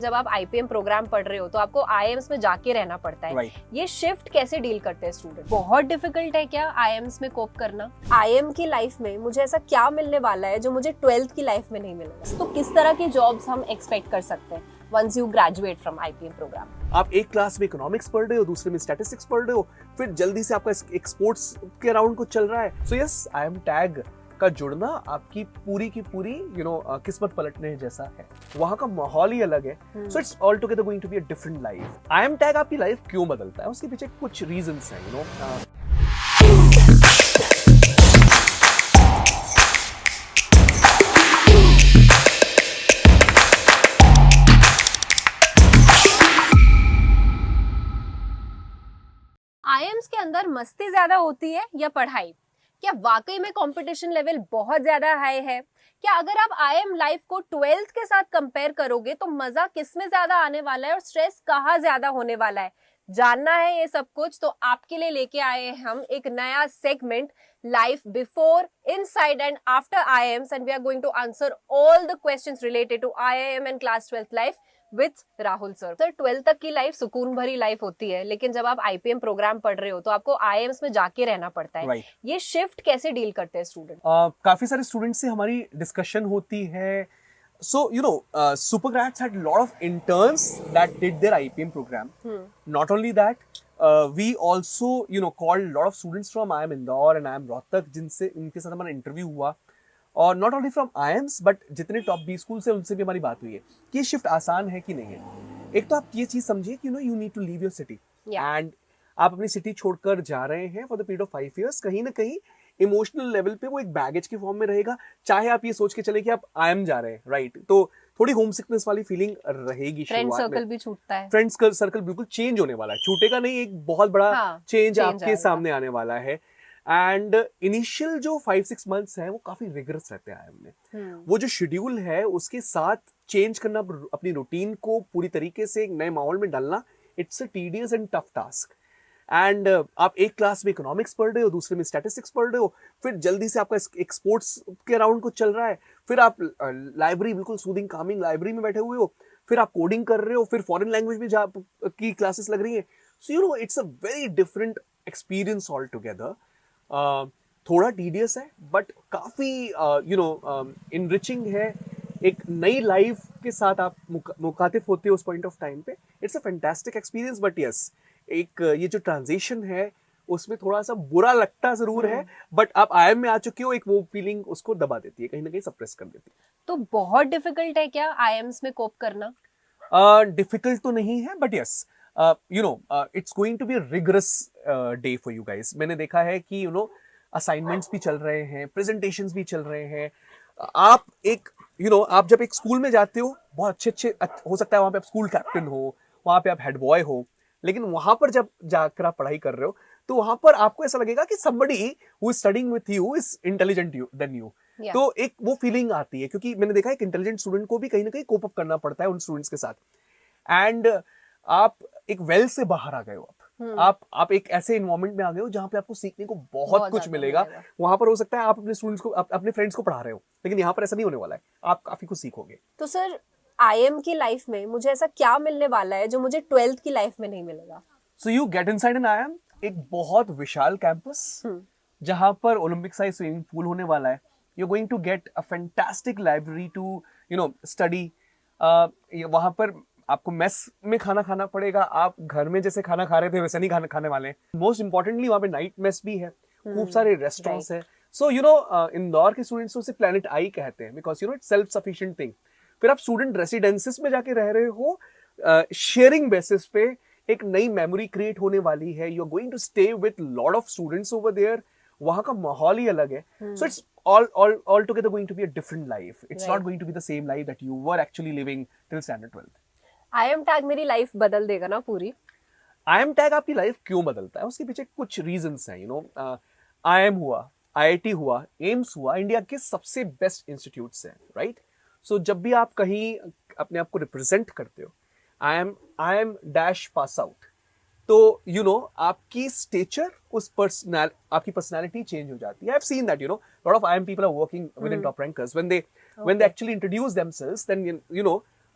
जब आप IPM programme पढ़ रहे हो तो आपको आईएम्स में जाके रहना पड़ता है। ये शिफ्ट कैसे डील करते हैं स्टूडेंट? बहुत डिफिकल्ट है क्या आईएम्स में कोप करना? आईएम की लाइफ में मुझे ऐसा क्या मिलने वाला है जो मुझे 12th की लाइफ में नहीं मिलेगा? तो किस तरह की जॉब्स हम एक्सपेक्ट कर सकते हैं once you graduate from IPM program? आप एक क्लास में इकोनॉमिक्स पढ़ रहे हो, दूसरे में स्टैटिस्टिक्स पढ़ रहे हो, फिर जल्दी से आपका एक स्पोर्ट्स के अराउंड कुछ चल रहा है। सो यस, आईएम टैग का जुड़ना आपकी पूरी की पूरी किस्मत पलटने जैसा है। वहां का माहौल ही अलग है। So it's all together going to be a different life. IIM tag आपकी लाइफ क्यों बदलता है, उसके पीछे कुछ रीजंस हैं। आईएम्स के अंदर मस्ती ज्यादा होती है या पढ़ाई? क्या वाकई में कंपटीशन लेवल बहुत ज्यादा हाई है? क्या अगर आप आईएम लाइफ को 12th के साथ कंपेयर करोगे तो मजा किसमें ज्यादा आने वाला है और स्ट्रेस कहाँ ज्यादा होने वाला है? जानना है ये सब कुछ तो आपके लिए लेके आए हैं हम एक नया segment, life before, inside and after IIMs, and we are going to answer all the questions related to IIM and class 12th life with Rahul sir. Sir, 12th तक की लाइफ सुकून भरी लाइफ होती है, लेकिन जब आप आईपीएम प्रोग्राम पढ़ रहे हो तो आपको आईएम्स में जाके रहना पड़ता है। ये शिफ्ट कैसे डील करते हैं स्टूडेंट? काफी सारे स्टूडेंट्स से हमारी डिस्कशन होती है। So, Supergrads had a lot of interns that did their IPM program. Not only that, we also, called a lot of students from IIM Indore and IIM Rohtak, जिनसे इनके साथ हमारा इंटरव्यू हुआ। और not only from IIMs but जितने top 20 school से उनसे भी हमारी बात हुई है कि ये शिफ्ट आसान है कि नहीं है। एक तो आप ये चीज समझिए कि you need to leave your city and आप अपनी सिटी छोड़कर जा रहे हैं for the period of 5 years। कहीं ना कहीं इमोशनल लेवल पे वो एक बैगेज के फॉर्म में रहेगा। चाहे आप ये सोच के चले कि आप आईएम जा रहे हैं, राइट, तो थोड़ी होम सिकनेस वाली फीलिंग रहेगी। फ्रेंड सर्कल भी छूटता है, फ्रेंड्स सर्कल बिल्कुल चेंज होने वाला है, छूटेगा नहीं, एक बहुत बड़ा चेंज आपके सामने आने वाला है। एंड इनिशियल जो 5-6 months है वो काफी रिगरस रहते हैं आईएम में। वो जो शेड्यूल है उसके साथ चेंज करना, अपनी रूटीन को पूरी तरीके से एक नए माहौल में डालना, it's a tedious and tough task. And आप एक क्लास में इकोनॉमिक्स पढ़ रहे हो, दूसरे में स्टैटिस्टिक्स पढ़ रहे हो, फिर जल्दी से आपका एक स्पोर्ट्स के अराउंड कुछ चल रहा है, फिर आप लाइब्रेरी, बिल्कुल सूदिंग कामिंग लाइब्रेरी में बैठे हुए हो, फिर आप कोडिंग कर रहे हो, फिर फॉरेन लैंग्वेज में की क्लासेस लग रही है। So it's a very different experience all together. थोड़ा टीडियस है बट काफी इनरिचिंग है। एक नई लाइफ के साथ आप मुखातिब होते हो उस पॉइंट ऑफ टाइम पे। It's a fantastic experience. But yes, एक ये जो ट्रांजिशन है उसमें थोड़ा सा बुरा लगता जरूर है, बट आप आईएम में आ चुके हो, एक वो फीलिंग उसको दबा देती है, कहीं ना कहीं सप्रेस कर देती है। तो बहुत डिफिकल्ट है क्या आईएम्स में कोप करना? डिफिकल्ट तो नहीं है but yes, it's going to be a rigorous day for you guys. मैंने देखा है कि असाइनमेंट्स भी चल रहे हैं, प्रेजेंटेशंस भी चल रहे हैं। आप एक आप जब एक स्कूल में जाते हो, बहुत अच्छे हो सकता है वहां पे आप स्कूल कैप्टन हो, वहां पे आप हेड बॉय हो, लेकिन वहां पर जब जाकर आप पढ़ाई कर रहे हो तो वहां पर आपको ऐसा लगेगा कि somebody who is studying with you is intelligent than you। तो एक वो फीलिंग आती है, क्योंकि मैंने देखा है कि इंटेलिजेंट स्टूडेंट को भी कहीं ना कहीं कोप अप करना पड़ता है उन स्टूडेंट्स के साथ। एंड आप एक वेल से बाहर आ गए हो, आप एक ऐसे इन्वायरमेंट में आ गए हो जहां पे आपको सीखने को बहुत कुछ मिलेगा। वहां पर हो सकता है आप अपने स्टूडेंट्स को, अपने फ्रेंड्स को पढ़ा रहे हो, लेकिन यहाँ पर ऐसा नहीं होने वाला है, आप काफी कुछ सीखोगे। तो सर, आईएम की लाइफ में मुझे ऐसा क्या मिलने वाला है जो मुझे 12th की लाइफ में नहीं मिलेगा? So you get inside an IIM, एक बहुत विशाल कैंपस जहां पर ओलंपिक साइज स्विमिंग पूल होने वाला है। You going to get a fantastic library to study. वहां पर आपको मेस में खाना खाना पड़ेगा, आप घर में जैसे खाना खा रहे थे वैसे नहीं खाने वाले। मोस्ट इंपॉर्टेंटली वहां पे नाइट मेस भी है, खूब सारे रेस्टोरेंट्स है। सो इंदौर के स्टूडेंट्स उसे प्लेनेट आई कहते हैं, because it's self sufficient thing. फिर आप स्टूडेंट रेसिडेंसेस में जाके रह रहे हो, शेयरिंग बेसिस पे एक नई मेमोरी क्रिएट होने वाली है। You are going to stay with lot of students over there. वहां का माहौल ही अलग है। So it's all together going to be a different life. It's not going to be the same life that you were actually living till standard 12th. IIM tag मेरी life बदल देगा ना पूरी? आईएम टैग आपकी life क्यों बदलता है, उसके पीछे कुछ रीजंस हैं। आईएम हुआ, आईआईटी हुआ, एम्स हुआ, इंडिया के सबसे बेस्ट इंस्टीट्यूट्स हैं, राइट। सो जब भी आप कहीं अपने आप को रिप्रेजेंट करते हो, I am dash pass out, तो आपकी स्टेचर आपकी पर्सनालिटी चेंज हो जाती है। I have seen that lot of IIM people are working with in top rankers, when they actually introduce themselves, then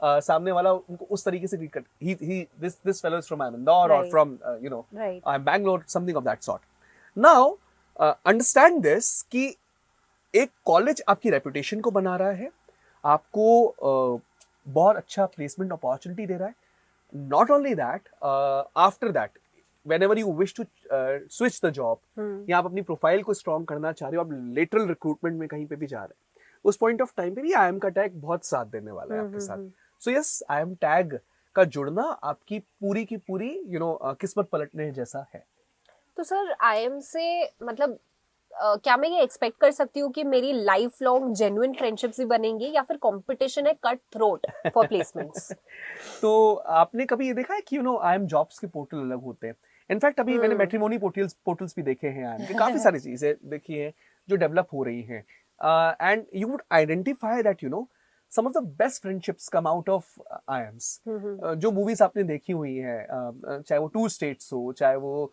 सामने वाला उनको उस तरीके से ट्रीट करता, this fellow is from Indore और from I am Bangalore, something of that sort. Now understand this कि एक कॉलेज आपकी रेपुटेशन को बना रहा है, आपको बहुत अच्छा प्लेसमेंट अपॉर्चुनिटी दे रहा है. Not only that, after that whenever you wish to switch the job, या आप अपनी प्रोफाइल को स्ट्रॉन्ग करना चाह रहे हो, आप लेटरल रिक्रूटमेंट में कहीं पे भी जा रहे हैं, उस पॉइंट ऑफ टाइम पे भी आई एम का टैग बहुत साथ देने वाला है आपके साथ. So yes, I am tag का जुड़ना आपकी पूरी की पूरी किस्मत पलटने जैसा है. तो सर आई एम से मतलब क्या मैं ये एक्सपेक्ट कर सकती हूँ कि मेरी लाइफ लॉन्ग जेन्युइन फ्रेंडशिप्स भी बनेंगी, या फिर कंपटीशन है कट थ्रोट फॉर प्लेसमेंट्स? तो आपने कभी ये देखा है कि आई एम जॉब्स के पोर्टल अलग होते हैं. इनफैक्ट अभी मैंने मैट्रिमोनी पोर्टल्स भी देखे हैं, आई एम काफी सारी चीजें देखी हैं जो डेवलप हो रही हैं, and you would identify that some of the best friendships come out of IIMs. जो मूवीज आपने देखी हुई है, चाहे वो 2 States हो, चाहे वो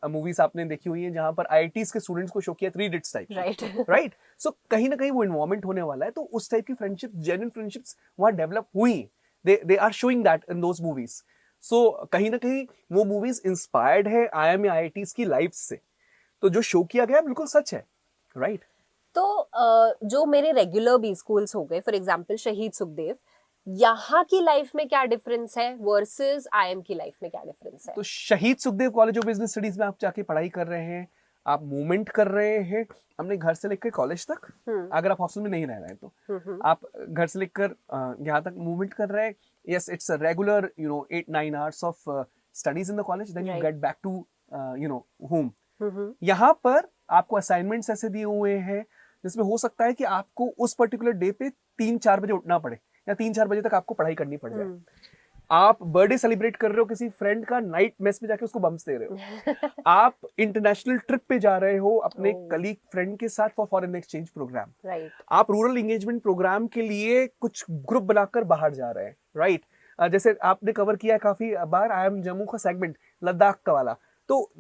मूवीज आपने देखी हुई है जहां पर IITs के स्टूडेंट्स को शो किया 3 Idiots टाइप, राइट? सो कहीं ना कहीं वो इन्वॉल्वमेंट होने वाला है, तो उस टाइप की फ्रेंडशिप, जेन्युइन फ्रेंडशिप्स वहां डेवलप हुई. They are showing that in those movies. So कहीं ना कहीं वो मूवीज इंस्पायर्ड है IIM या IITs की लाइफ से. तो जो शो किया गया बिल्कुल सच है, राइट? तो जो मेरे रेगुलर बी स्कूल्स हो गए, फॉर एग्जांपल शहीद सुखदेव, यहाँ की लाइफ में क्या डिफरेंस है वर्सेस IIM की लाइफ में क्या डिफरेंस है? तो शहीद Sukhdev college of business studies में आप जाके पढ़ाई कर रहे हैं, आप मूवमेंट कर रहे हैं अपने घर से लेकर कॉलेज तक. अगर आप हॉस्टल में नहीं रह रहे हैं तो आप घर से लेकर यहाँ तक मूवमेंट कर रहे हैं. Yes, it's a regular 8-9 hours of studies in the college, then you get back to home. यहाँ पर आपको असाइनमेंट्स ऐसे दिए हुए हैं जिसमें हो सकता है कि आपको उस पर्टिकुलर डे पे 3-4 बजे उठना पड़े, या 3-4 बजे तक आपको पढ़ाई करनी पड़ जाए. आप बर्थडे सेलिब्रेट कर रहे हो किसी फ्रेंड का, नाइट मेस में जाके उसको बम्स दे रहे हो. आप इंटरनेशनल ट्रिप पे जा रहे हो अपने कलीग फ्रेंड के साथ फॉर फॉरेन एक्सचेंज प्रोग्राम. आप रूरल एंगेजमेंट प्रोग्राम के लिए कुछ ग्रुप बनाकर बाहर जा रहे हैं, राइट? जैसे आपने कवर किया है काफी बार IIM जम्मू का सेगमेंट, लद्दाख का वाला, तो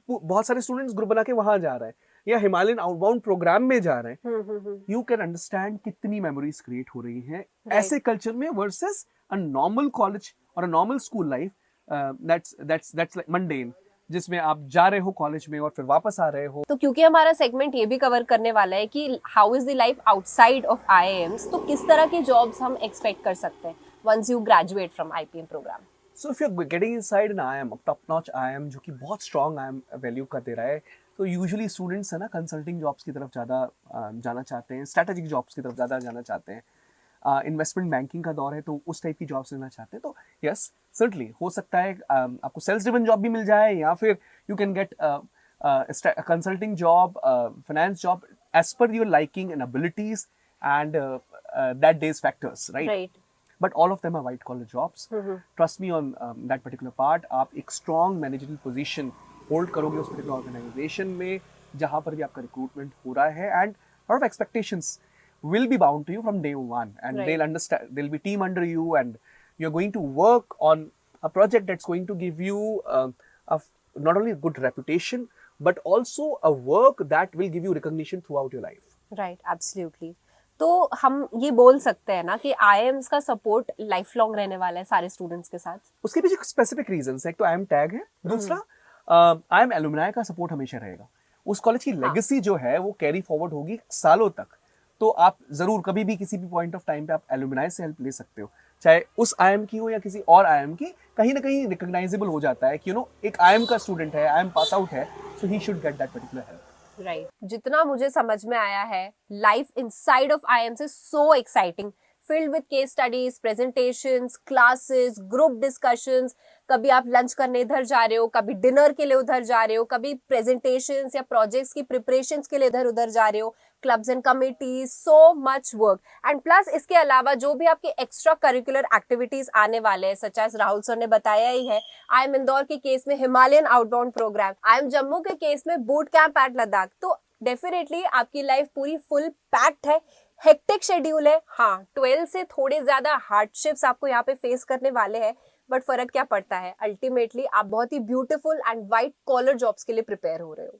बहुत सारे स्टूडेंट्स ग्रुप बना के वहां जा रहे हैं, या हिमालयन आउटबाउंड प्रोग्राम में जा रहे हैं. यू कैन अंडरस्टैंड कितनी मेमोरीज क्रिएट हो रही हैं ऐसे कल्चर में वर्सेस अ नॉर्मल कॉलेज और a normal school life that's like mundane, जिसमें आप जा रहे हो कॉलेज में और फिर वापस आ रहे हो. तो क्योंकि हमारा सेगमेंट ये भी कवर करने वाला है कि how is the life outside of IIMs, तो किस तरह की जॉब्स हम एक्सपेक्ट कर सकते हैं once you graduate from IPM program? So if you're getting inside an IIM, top notch IIM जो कि बहुत strong IIM वैल्यू का दे रहा है, तो यूजुअली स्टूडेंट्स है ना कंसल्टिंग जॉब्स की तरफ ज़्यादा जाना चाहते हैं, स्ट्रैटेजिक जॉब्स की तरफ ज़्यादा जाना चाहते हैं. इन्वेस्टमेंट बैंकिंग का दौर है तो उस टाइप की जॉब्स लेना चाहते हैं. तो यस, सर्टनली हो सकता है आपको सेल्स ड्रिवन जॉब भी मिल जाए, या फिर you can get consulting job, finance job as per your liking and abilities and that days factors, right? But all of them are white collar jobs. Trust me on that particular part. आप एक strong managerial position hold करोगे उस particular organization में जहाँ पर भी आपका recruitment हो रहा है, and lot of expectations will be bound to you from day one, and they'll understand, there'll be team under you, and you're going to work on a project that's going to give you not only a good reputation but also a work that will give you recognition throughout your life. Right, absolutely. तो हम ये बोल सकते हैं ना कि IIMs का support life long रहने वाला है सारे स्टूडेंट्स के साथ. उसके पीछे स्पेसिफिक रीजंस है. एक तो IIM टैग है, दूसरा IIM एलुमनाई का सपोर्ट हमेशा रहेगा. उस कॉलेज की लेगेसी जो है वो कैरी फॉरवर्ड होगी सालों तक. तो आप जरूर कभी भी किसी भी पॉइंट ऑफ टाइम पे आप एलुमनाई से हेल्प ले सकते हो, चाहे उस IIM की हो या किसी और IIM की. कहीं ना कहीं रिकॉग्नाइजेबल हो जाता है कि एक IIM का स्टूडेंट है, IIM पास आउट है, so he should get that particular help. Right. जितना मुझे समझ में आया है, life inside of IIMs is so exciting, filled with case studies, presentations, classes, group discussions. कभी आप लंच करने इधर जा रहे हो, कभी डिनर के लिए उधर जा रहे हो, कभी प्रेजेंटेशंस या प्रोजेक्ट्स की प्रिपरेशंस के लिए इधर उधर जा रहे हो, clubs and committees, so much work. And plus इसके अलावा जो भी आपके एक्स्ट्रा करिकुलर एक्टिविटीज आने वाले हैं, सच एज राहुल सर ने बताया ही है, IIM इंदौर के केस में Himalayan outbound program, IIM Jammu के केस में बूट कैंप एट लद्दाख. तो डेफिनेटली आपकी लाइफ पूरी फुल पैक्ड है, हेक्टिक शेड्यूल है. हाँ, 12 से थोड़े ज्यादा हार्डशिप्स आपको यहाँ पे फेस करने वाले हैं, बट फर्क क्या पड़ता है, अल्टीमेटली आप बहुत ही beautiful and white collar jobs के लिए प्रिपेयर हो रहे हो.